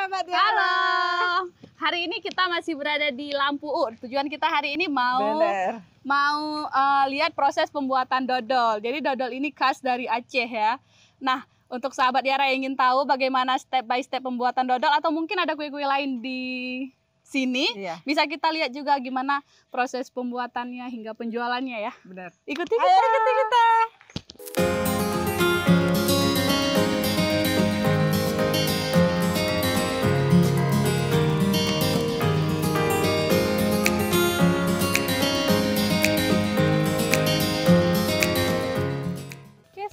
sahabat ya. Halo. Hari ini kita masih berada di Lampu Ur. Tujuan kita hari ini mau lihat proses pembuatan dodol. Jadi dodol ini khas dari Aceh ya. Nah, untuk sahabat Yara yang ingin tahu bagaimana step by step pembuatan dodol atau mungkin ada kue-kue lain di sini, bisa kita lihat juga gimana proses pembuatannya hingga penjualannya ya. Benar. Ikuti kita.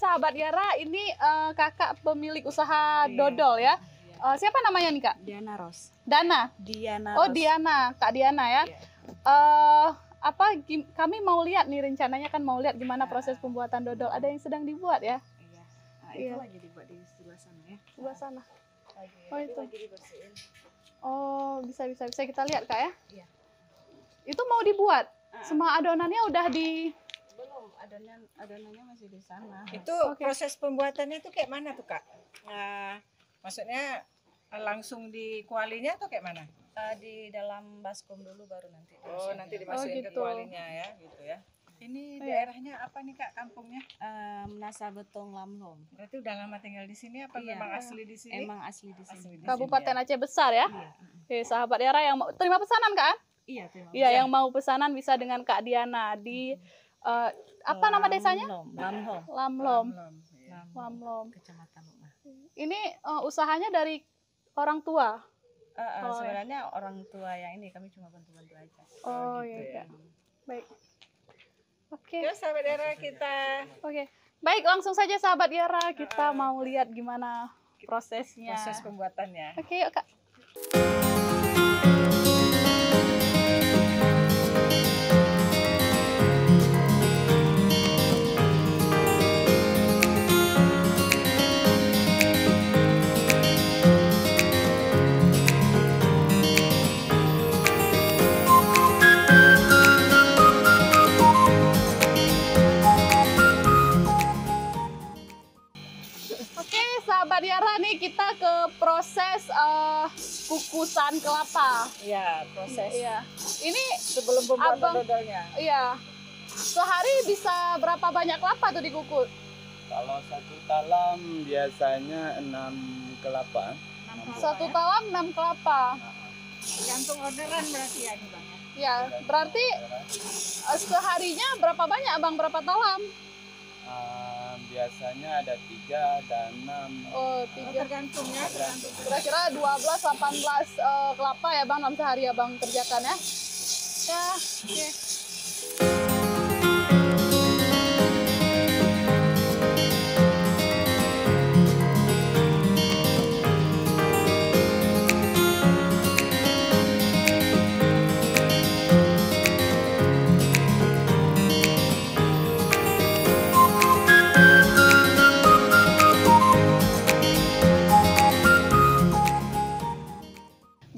Sahabat Yara, ini kakak pemilik usaha dodol ya. Siapa namanya nih kak? Diana Ros. Dana. Diana. Oh Ros. Diana, Kak Diana ya. Kami mau lihat nih rencananya kan mau lihat gimana proses pembuatan dodol. Ada yang sedang dibuat ya? Iya. Nah, itu lagi dibuat di sebelah sana ya. Sebelah sana. Oh itu. Lagi dibersihin. Oh bisa kita lihat kak ya? Iya. Itu mau dibuat. Semua adonannya udah di. Belum, adonannya masih di sana. Itu proses pembuatannya tuh kayak mana tuh kak? Maksudnya langsung di kualinya atau kayak mana? Di dalam baskom dulu baru nanti. Oh nanti dimasukin ke gitu. kualinya ya, gitu ya. Ini daerahnya apa nih kak kampungnya? Menasar Betong Lamlom. Berarti udah lama tinggal di sini apa Iya. memang asli di sini? Emang asli di sini. Kabupaten Aceh Besar ya? Iya. Oke, sahabat Yara yang mau terima pesanan kan? Iya, terima Iya, yang mau pesanan bisa dengan Kak Diana di apa nama desanya? Lamlom. Lamlom. Iya. Lamlom. Kecamatan Lumah. Ini usahanya dari orang tua. Sebenarnya orang tua yang ini kami cuma bantu-bantu aja. Oh gitu iya. ya. Baik. Oke. Terus sahabat daerah kita. Oke. Baik, langsung saja sahabat Yara, kita mau lihat gimana prosesnya. Proses pembuatannya. Oke, yuk Kak. Sahabat Yara nih kita ke proses kukusan kelapa. Iya, proses. Iya. Ini Sebelum pembuatan dodolnya. Iya. Sehari bisa berapa banyak kelapa tuh dikukus? Kalau satu talam biasanya 6 kelapa. Satu talam 6 kelapa. Tergantung orderan berarti ya nih bang. Ya, berarti seharinya berapa banyak abang, berapa talam? Biasanya ada 3 dan 6. Oh, 3. Tergantung ya. Kira-kira 12, 18 kelapa ya bang dalam sehari abang kerjakan ya? Ya, oke.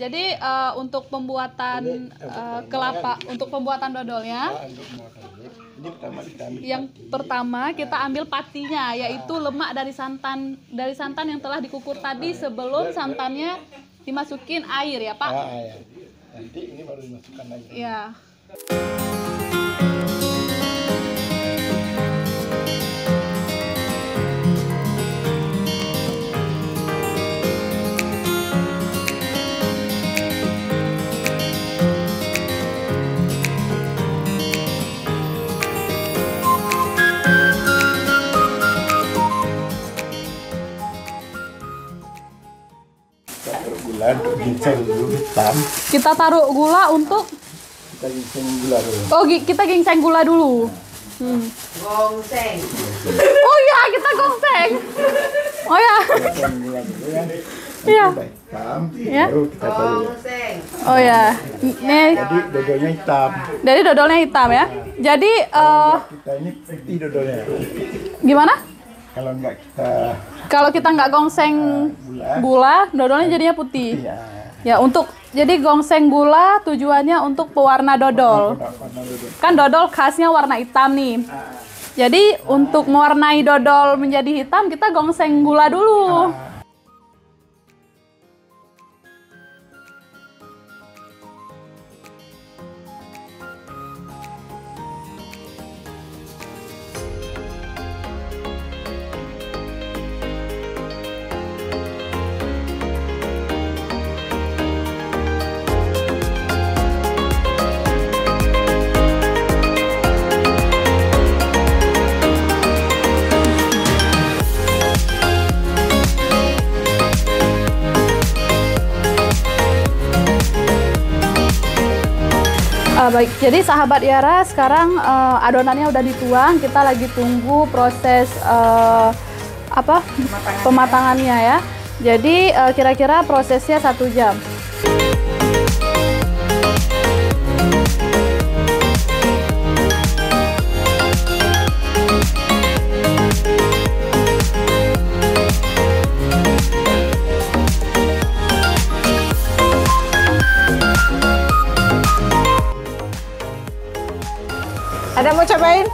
Jadi untuk pembuatan kelapa, untuk pembuatan dodolnya, yang pertama kita ambil patinya, yaitu lemak dari santan yang telah dikukur tadi sebelum santannya dimasukin air ya Pak. Ya. Nanti ini baru dimasukkan lagi. Ya. Gula ginseng dulu hitam. Kita taruh gula untuk Kita ginseng gula dulu. Oh, kita ginseng gula dulu. Gongseng. Oh ya, kita gongseng. Oh ya. Ginseng gula dulu ya. Iya. Udah hitam, Ya. baru kita taruh. Oh ya. Nih, Jadi dodolnya hitam. dari dodolnya hitam ya. Jadi Kita ini putih dodolnya. gimana? Kalau Kalau kita nggak gongseng gula, dodolnya jadinya putih. Ya, jadi gongseng gula tujuannya untuk pewarna dodol. warna dodol. Kan dodol khasnya warna hitam nih. Jadi untuk mewarnai dodol menjadi hitam kita gongseng gula dulu. Baik, jadi sahabat Yara, sekarang adonannya udah dituang, kita lagi tunggu proses pematangannya ya. Jadi kira-kira prosesnya 1 jam. Ada mau cobain?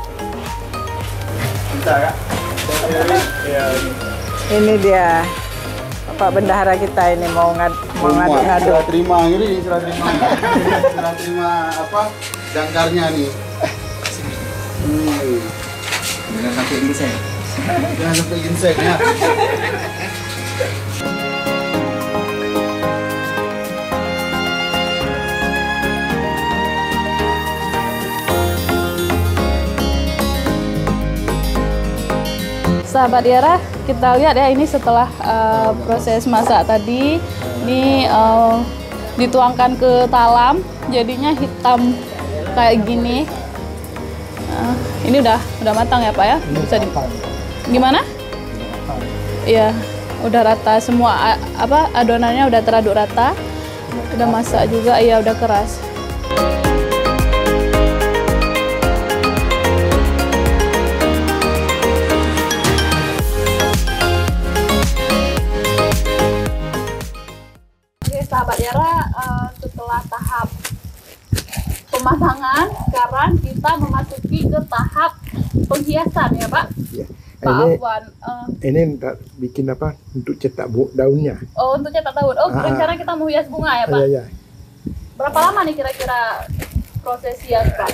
Bisa kak? Iya. Ini dia Bapak Bendahara kita ini mau ngadu-ngadu. Serah terima ini, serah terima. Serah terima apa? Jangkarnya nih. Jangan sampai ginseng. Jangan sampai ginseng ya. Sahabat Yara, kita lihat ya ini setelah proses masak tadi, ini dituangkan ke talam, jadinya hitam kayak gini. Ini udah matang ya Pak ya? Bisa gimana? Iya, udah rata semua adonannya udah teraduk rata, udah masak juga, iya udah keras. Sahabat Yara, setelah tahap pematangan, sekarang kita memasuki ke tahap penghiasan ya Pak? Ya. Pak Afwan. Ini bikin apa? Untuk cetak daunnya. Oh, untuk cetak daun. Oh, rencana kita mau hias bunga ya Pak? Iya. Berapa lama nih kira-kira proses hias Pak?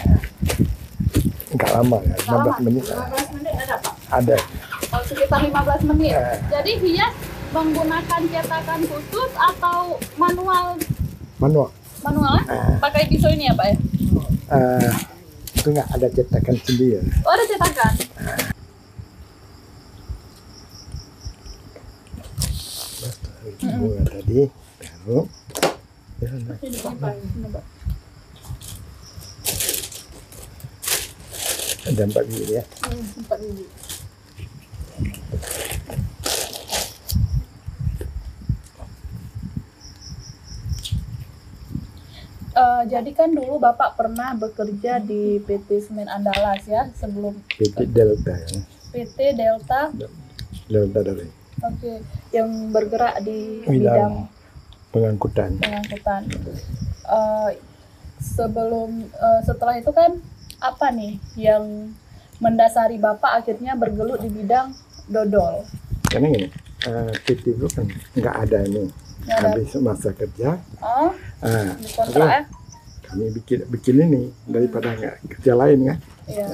Enggak lama ya, 15 menit. 15 menit ada Pak? Ada. Oh, sekitar 15 menit. Jadi hias menggunakan cetakan khusus atau manual? Manual. Manual ya? Pakai pisau ini ya Pak ya? Itu nggak ada cetakan sendiri. Oh, ada cetakan? Bunga tadi baru ada 4 biji ya. 4 biji. Jadi kan dulu Bapak pernah bekerja di PT Semen Andalas ya, sebelum PT Delta ya. PT Delta. Delta dari. Oke, yang bergerak di Bidang bidang pengangkutan. Setelah itu kan apa nih yang mendasari Bapak akhirnya bergelut di bidang dodol? Karena gini, PT itu kan nggak ada ini. Nggak ada. Habis masa kerja, Di kontrak ya? kami bikin ini daripada nggak kerja lain kan. Iya.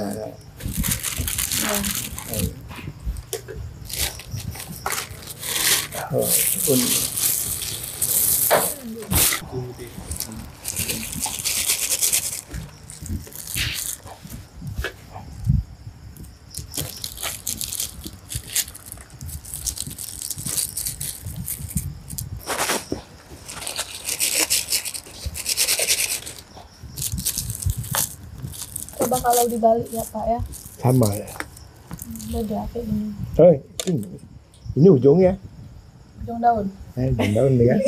Coba kalau dibalik ya Pak ya. Sama ya. Beda kayak gini. Oh, ini ujungnya. Ujung daun. Ujung daun nih kan.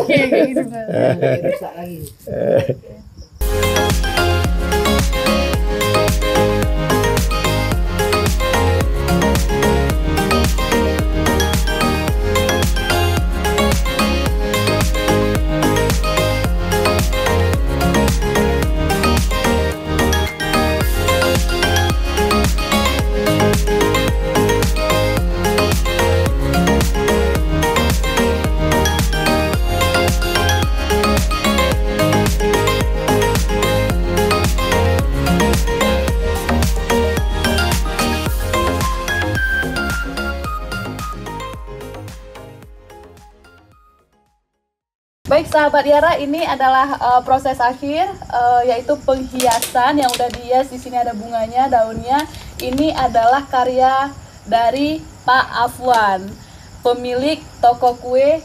Kayak gitu. Rusak lagi. Baik sahabat Yara, ini adalah proses akhir yaitu penghiasan yang udah dihias. Di sini ada bunganya, daunnya. Ini adalah karya dari Pak Afwan, pemilik toko kue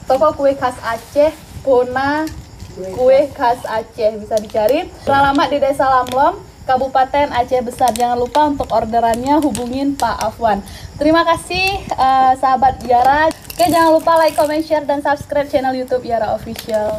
toko kue khas Aceh, Bona Kue Khas Aceh, bisa dicari. Alamat di Desa Lamlom, Kabupaten Aceh Besar. Jangan lupa untuk orderannya hubungin Pak Afwan. Terima kasih sahabat Yara. Oke, jangan lupa like, comment, share, dan subscribe channel YouTube Yara Official.